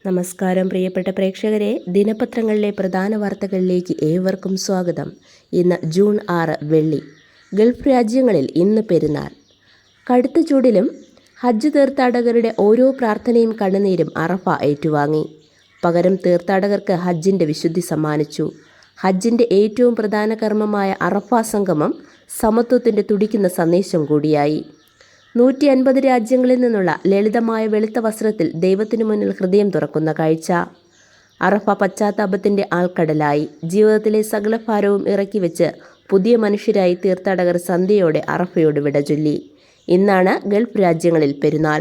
നമസ്കാരം പ്രിയപ്പെട്ട പ്രേക്ഷകരെ, ദിനപത്രങ്ങളിലെ പ്രധാന വാർത്തകളിലേക്ക് ഏവർക്കും സ്വാഗതം. ഇന്ന് ജൂൺ 6 വെള്ളി. ഗൾഫ് രാജ്യങ്ങളിൽ ഇന്ന് പെരുന്നാൾ. കടുത്ത ചൂടിലും ഹജ്ജ് തീർത്ഥാടകരുടെ ഓരോ പ്രാർത്ഥനയും കണ്ണുനീരും അറഫ ഏറ്റുവാങ്ങി. പകരം തീർത്ഥാടകർക്ക് ഹജ്ജിൻ്റെ വിശുദ്ധി സമ്മാനിച്ചു. ഹജ്ജിൻ്റെ ഏറ്റവും പ്രധാന കർമ്മമായ അറഫ സംഗമം സമത്വത്തിൻ്റെ തുടിക്കുന്ന സന്ദേശം കൂടിയായി. 150 രാജ്യങ്ങളിൽ നിന്നുള്ള ലളിതമായ വെളുത്ത വസ്ത്രത്തിൽ ദൈവത്തിനു മുന്നിൽ ഹൃദയം തുറക്കുന്ന കാഴ്ച. അറഫ പശ്ചാത്താപത്തിൻ്റെ ആൾക്കടലായി. ജീവിതത്തിലെ സകല ഭാരവും ഇറക്കി വെച്ച് പുതിയ മനുഷ്യരായി തീർത്ഥാടകർ സന്ധ്യയോടെ അറഫയോട് വിട ചൊല്ലി. ഇന്നാണ് ഗൾഫ് രാജ്യങ്ങളിൽ പെരുന്നാൾ.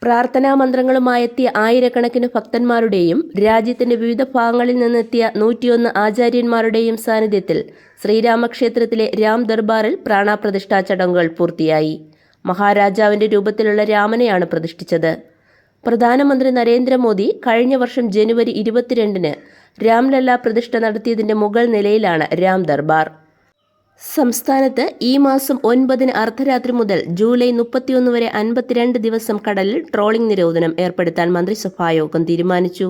പ്രാർത്ഥനാ മന്ത്രങ്ങളുമായെത്തിയ ആയിരക്കണക്കിന് ഭക്തന്മാരുടെയും രാജ്യത്തിൻ്റെ വിവിധ ഭാഗങ്ങളിൽ നിന്നെത്തിയ 101 ആചാര്യന്മാരുടെയും സാന്നിധ്യത്തിൽ ശ്രീരാമക്ഷേത്രത്തിലെ രാം ദർബാറിൽ പ്രാണപ്രതിഷ്ഠാ ചടങ്ങുകൾ പൂർത്തിയായി. മഹാരാജാവിൻ്റെ രൂപത്തിലുള്ള രാമനെയാണ് പ്രതിഷ്ഠിച്ചത്. പ്രധാനമന്ത്രി നരേന്ദ്രമോദി കഴിഞ്ഞ വർഷം ജനുവരി 22-ന് രാംലല്ല പ്രതിഷ്ഠ നടത്തിയതിൻ്റെ മുകൾ നിലയിലാണ് രാം ദർബാർ. സംസ്ഥാനത്ത് ഈ മാസം 9-ന് അർദ്ധരാത്രി മുതൽ ജൂലൈ 31 വരെ 52 ദിവസം കടലിൽ ട്രോളിംഗ് നിരോധനം ഏർപ്പെടുത്താൻ മന്ത്രിസഭായോഗം തീരുമാനിച്ചു.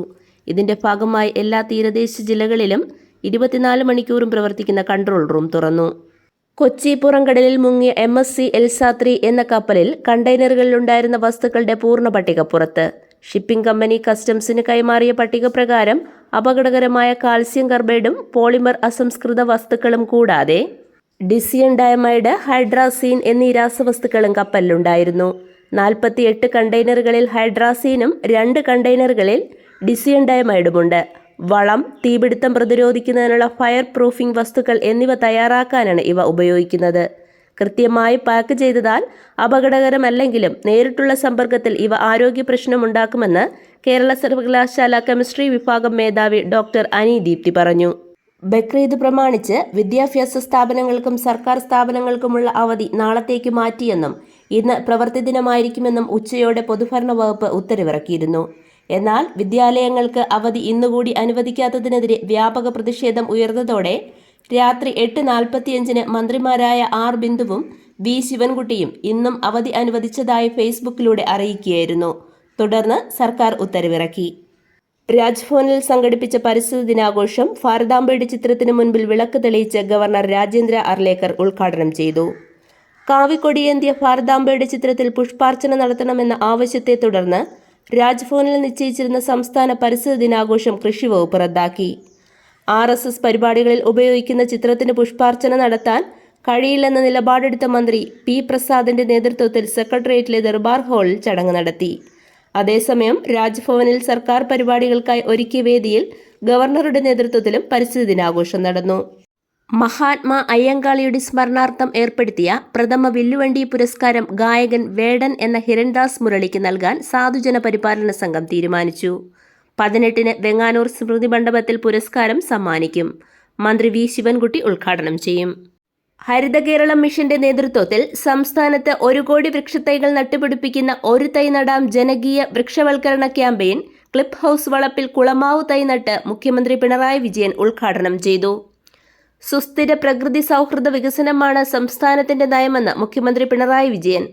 ഇതിൻ്റെ ഭാഗമായി എല്ലാ തീരദേശ ജില്ലകളിലും 24 മണിക്കൂറും പ്രവർത്തിക്കുന്ന കൺട്രോൾ റൂം തുറന്നു. കൊച്ചി പുറംകടലിൽ മുങ്ങിയ MSC എൽസാത്രി എന്ന കപ്പലിൽ കണ്ടെയ്നറുകളിലുണ്ടായിരുന്ന വസ്തുക്കളുടെ പൂർണ്ണ പട്ടിക പുറത്ത്. ഷിപ്പിംഗ് കമ്പനി കസ്റ്റംസിന് കൈമാറിയ പട്ടിക പ്രകാരം അപകടകരമായ കാൽസ്യം കാർബൈഡും പോളിമർ അസംസ്കൃത വസ്തുക്കളും കൂടാതെ ഡിസിയൻ ഡയമൈഡ്, ഹൈഡ്രാസീൻ എന്നീ രാസവസ്തുക്കളും കപ്പലിലുണ്ടായിരുന്നു. 48 കണ്ടെയ്നറുകളിൽ ഹൈഡ്രാസീനും 2 കണ്ടെയ്നറുകളിൽ ഡിസിയൻ ഡയമൈഡുമുണ്ട്. വളം, തീപിടുത്തം പ്രതിരോധിക്കുന്നതിനുള്ള ഫയർ പ്രൂഫിംഗ് വസ്തുക്കൾ എന്നിവ തയ്യാറാക്കാനാണ് ഇവ ഉപയോഗിക്കുന്നത്. കൃത്യമായി പാക്ക് ചെയ്തതാൽ അപകടകരമല്ലെങ്കിലും നേരിട്ടുള്ള സമ്പർക്കത്തിൽ ഇവ ആരോഗ്യ പ്രശ്നമുണ്ടാക്കുമെന്ന് കേരള സർവകലാശാല കെമിസ്ട്രി വിഭാഗം മേധാവി ഡോക്ടർ അനി ദീപ്തി പറഞ്ഞു. ബക്രീദ് പ്രമാണിച്ച് വിദ്യാഭ്യാസ സ്ഥാപനങ്ങൾക്കും സർക്കാർ സ്ഥാപനങ്ങൾക്കുമുള്ള അവധി നാളത്തേക്ക് മാറ്റിയെന്നും ഇന്ന് പ്രവൃത്തി ദിനമായിരിക്കുമെന്നും ഉച്ചയോടെ പൊതുഭരണ വകുപ്പ് ഉത്തരവിറക്കിയിരുന്നു. എന്നാൽ വിദ്യാലയങ്ങൾക്ക് അവധി ഇന്നുകൂടി അനുവദിക്കാത്തതിനെതിരെ വ്യാപക പ്രതിഷേധം ഉയർന്നതോടെ രാത്രി 8:45-ന് മന്ത്രിമാരായ ആർ ബിന്ദുവും വി ശിവൻകുട്ടിയും ഇന്നും അവധി അനുവദിച്ചതായി ഫേസ്ബുക്കിലൂടെ അറിയിക്കുകയായിരുന്നു. തുടർന്ന് സർക്കാർ ഉത്തരവിറക്കി. രാജ്ഭവനിൽ സംഘടിപ്പിച്ച പരിസ്ഥിതി ദിനാഘോഷം ഭാരതാംബയുടെ ചിത്രത്തിന് മുൻപിൽ വിളക്ക് തെളിയിച്ച് ഗവർണർ രാജേന്ദ്ര അർലേക്കർ ഉദ്ഘാടനം ചെയ്തു. കാവിക്കൊടിയേന്തിയ ഭാരതാംബയുടെ ചിത്രത്തിൽ പുഷ്പാർച്ചന നടത്തണമെന്ന ആവശ്യത്തെ തുടർന്ന് രാജ്ഭവനിൽ നിശ്ചയിച്ചിരുന്ന സംസ്ഥാന പരിസ്ഥിതി ദിനാഘോഷം കൃഷി വകുപ്പ് റദ്ദാക്കി. RSS പരിപാടികളിൽ ഉപയോഗിക്കുന്ന ചിത്രത്തിന് പുഷ്പാർച്ചന നടത്താൻ കഴിയില്ലെന്ന നിലപാടെടുത്ത മന്ത്രി P പ്രസാദിന്റെ നേതൃത്വത്തിൽ സെക്രട്ടേറിയറ്റിലെ ദർബാർ ഹാളിൽ ചടങ്ങ് നടത്തി. അതേസമയം രാജ്ഭവനിൽ സർക്കാർ പരിപാടികൾക്കായി ഒരുക്കിയ വേദിയിൽ ഗവർണറുടെ നേതൃത്വത്തിലും പരിസ്ഥിതി ദിനാഘോഷം നടന്നു. മഹാത്മാ അയ്യങ്കാളിയുടെ സ്മരണാർത്ഥം ഏർപ്പെടുത്തിയ പ്രഥമ വില്ലുവണ്ടി പുരസ്കാരം ഗായകൻ വേടൻ എന്ന ഹിരൺദാസ് മുരളിക്ക് നൽകാൻ സാധുജന പരിപാലന സംഘം തീരുമാനിച്ചു. 18-ന് വെങ്ങാനൂർ സ്മൃതി മണ്ഡപത്തിൽ പുരസ്കാരം സമ്മാനിക്കും. മന്ത്രി വി ശിവൻകുട്ടി ഉദ്ഘാടനം ചെയ്യും. ഹരിത കേരളം മിഷന്റെ നേതൃത്വത്തിൽ സംസ്ഥാനത്ത് 1 കോടി വൃക്ഷത്തൈകൾ നട്ടുപിടിപ്പിക്കുന്ന ഒരു തൈ നടാം ജനകീയ വൃക്ഷവൽക്കരണ ക്യാമ്പയിൻ ക്ലിപ്പ് ഹൗസ് വളപ്പിൽ കുളമാവ് തൈ നട്ട് മുഖ്യമന്ത്രി പിണറായി വിജയൻ ഉദ്ഘാടനം ചെയ്തു. സുസ്ഥിര പ്രകൃതി സൗഹൃദ വികസനമാണ് സംസ്ഥാനത്തിന്റെ നയമെന്ന് മുഖ്യമന്ത്രി പിണറായി വിജയൻ.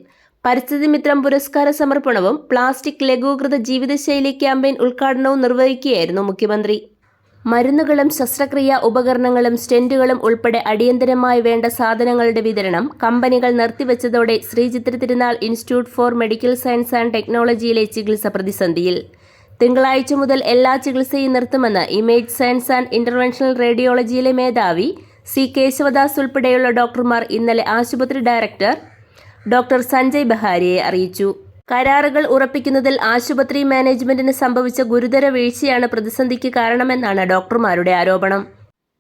പരിസ്ഥിതി മിത്രം പുരസ്കാര സമർപ്പണവും പ്ലാസ്റ്റിക് ലഘൂകൃത ജീവിതശൈലി ക്യാമ്പയിൻ ഉദ്ഘാടനവും നിർവഹിക്കുകയായിരുന്നു മുഖ്യമന്ത്രി. മരുന്നുകളും ശസ്ത്രക്രിയാ ഉപകരണങ്ങളും സ്റ്റെന്റുകളും ഉൾപ്പെടെ അടിയന്തരമായി വേണ്ട സാധനങ്ങളുടെ വിതരണം കമ്പനികൾ നിർത്തിവെച്ചതോടെ Sree Chitra Tirunal institute for medical science and ടെക്നോളജിയിലെ ചികിത്സ പ്രതിസന്ധിയിൽ. തിങ്കളാഴ്ച മുതൽ എല്ലാ ചികിത്സയും നിർത്തുമെന്ന് ഇമേജ് സയൻസ് ആൻഡ് ഇന്റർവെൻഷണൽ റേഡിയോളജിയിലെ മേധാവി സി കേശവദാസ് ഉൾപ്പെടെയുള്ള ഡോക്ടർമാർ ഇന്നലെ ആശുപത്രി ഡയറക്ടർ ഡോക്ടർ സഞ്ജയ് ബഹാരിയെ അറിയിച്ചു. കരാറുകൾ ഉറപ്പിക്കുന്നതിൽ ആശുപത്രി മാനേജ്മെന്റിന് സംഭവിച്ച ഗുരുതര വീഴ്ചയാണ് പ്രതിസന്ധിക്ക് കാരണമെന്നാണ് ഡോക്ടർമാരുടെ ആരോപണം.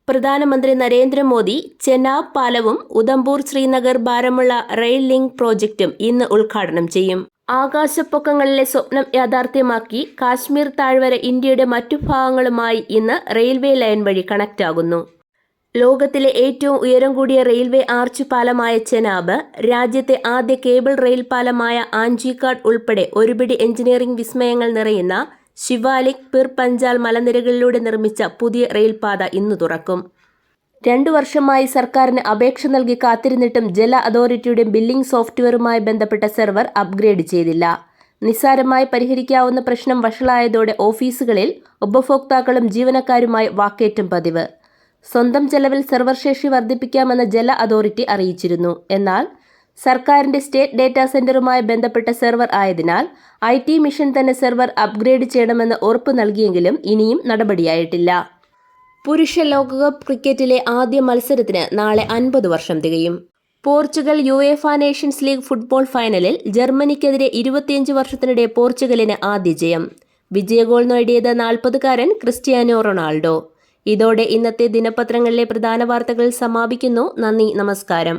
പ്രധാനമന്ത്രി നരേന്ദ്രമോദി ചെനാബ് പാലവും ഉധംപൂർ ശ്രീനഗർ ബാരമുള്ള റെയിൽ ലിങ്ക് പ്രോജക്റ്റും ഇന്ന് ഉദ്ഘാടനം ചെയ്യും. ആകാശപ്പൊക്കങ്ങളിലെ സ്വപ്നം യാഥാർത്ഥ്യമാക്കി കാശ്മീർ താഴ്വര ഇന്ത്യയുടെ മറ്റു ഭാഗങ്ങളുമായി ഇന്ന് റെയിൽവേ ലൈൻ വഴി കണക്റ്റാകുന്നു. ലോകത്തിലെ ഏറ്റവും ഉയരം കൂടിയ റെയിൽവേ ആർച്ച് പാലമായ ചെനാബ്, രാജ്യത്തെ ആദ്യ കേബിൾ റെയിൽ പാലമായ ആഞ്ചിക്കാട് ഉൾപ്പെടെ ഒരുപിടി എഞ്ചിനീയറിംഗ് വിസ്മയങ്ങൾ നിറയുന്ന ശിവാലിക് പിർ പഞ്ചാൽ മലനിരകളിലൂടെ നിർമ്മിച്ച പുതിയ റെയിൽപാത ഇന്ന് തുറക്കും. 2 വർഷമായി സർക്കാരിന് അപേക്ഷ നൽകി കാത്തിരുന്നിട്ടും ജല അതോറിറ്റിയുടെ ബില്ലിംഗ് സോഫ്റ്റ്വെയറുമായി ബന്ധപ്പെട്ട സെർവർ അപ്ഗ്രേഡ് ചെയ്തില്ല. നിസ്സാരമായി പരിഹരിക്കാവുന്ന പ്രശ്നം വഷളായതോടെ ഓഫീസുകളിൽ ഉപഭോക്താക്കളും ജീവനക്കാരുമായി വാക്കേറ്റം പതിവ്. സ്വന്തം ചെലവിൽ സെർവർ ശേഷി വർദ്ധിപ്പിക്കാമെന്ന് ജല അതോറിറ്റി അറിയിച്ചിരുന്നു. എന്നാൽ സർക്കാരിന്റെ സ്റ്റേറ്റ് ഡേറ്റാ സെന്ററുമായി ബന്ധപ്പെട്ട സെർവർ ആയതിനാൽ IT മിഷൻ തന്നെ സെർവർ അപ്ഗ്രേഡ് ചെയ്യണമെന്ന് ഉറപ്പ് നൽകിയെങ്കിലും ഇനിയും നടപടിയായിട്ടില്ല. പുരുഷ ലോകകപ്പ് ക്രിക്കറ്റിലെ ആദ്യ മത്സരത്തിന് നാളെ 50 വർഷം തികയും. Portugal UEFA Nations League football ഫൈനലിൽ ജർമ്മനിക്കെതിരെ 25 വർഷത്തിനിടെ പോർച്ചുഗലിന് ആദ്യ ജയം. വിജയഗോൾ നേടിയത് 40-കാരൻ ക്രിസ്ത്യാനോ റൊണാൾഡോ. ഇതോടെ ഇന്നത്തെ ദിനപത്രങ്ങളിലെ പ്രധാന വാർത്തകൾ സമാപിക്കുന്നു. നന്ദി, നമസ്കാരം.